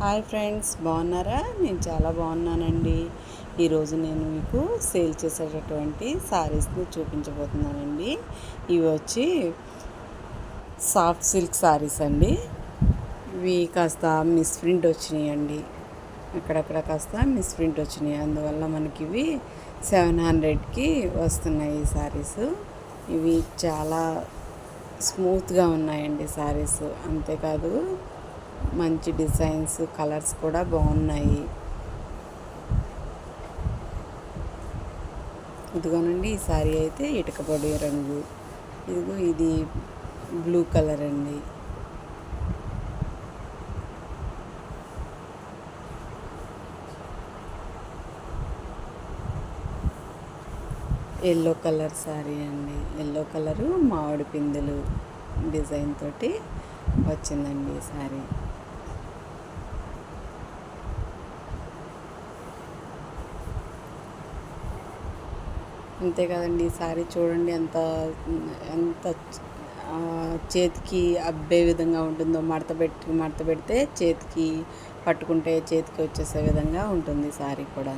Hi friends, బాగున్నారా? నేను చాలా బాగున్నానండి. ఈరోజు నేను మీకు సేల్ చేసేటటువంటి శారీస్ని చూపించబోతున్నానండి. ఇవి వచ్చి సాఫ్ట్ సిల్క్ శారీస్ అండి. ఇవి కాస్త మిస్ ప్రింట్ వచ్చినాయండి. అక్కడక్కడ కాస్త మిస్ ప్రింట్ వచ్చినాయి. అందువల్ల మనకి ఇవి 700కి వస్తున్నాయి ఈ శారీస్. ఇవి చాలా స్మూత్గా ఉన్నాయండి శారీస్. అంతేకాదు మంచి డిజైన్స్, కలర్స్ కూడా బాగున్నాయి. ఇదిగోనండి, ఈ శారీ అయితే ఇటుకపొడి రంగు. ఇది బ్లూ కలర్ అండి. ఎల్లో కలర్ శారీ అండి. ఎల్లో కలరు మామిడి పిందెలు డిజైన్ తోటి వచ్చిందండి ఈ శారీ. అంతే కదండి, ఈ శారీ చూడండి ఎంత ఎంత చేతికి అబ్బే విధంగా ఉంటుందో. మడత పెడితే చేతికి, పట్టుకుంటే చేతికి వచ్చేసే విధంగా ఉంటుంది శారీ కూడా.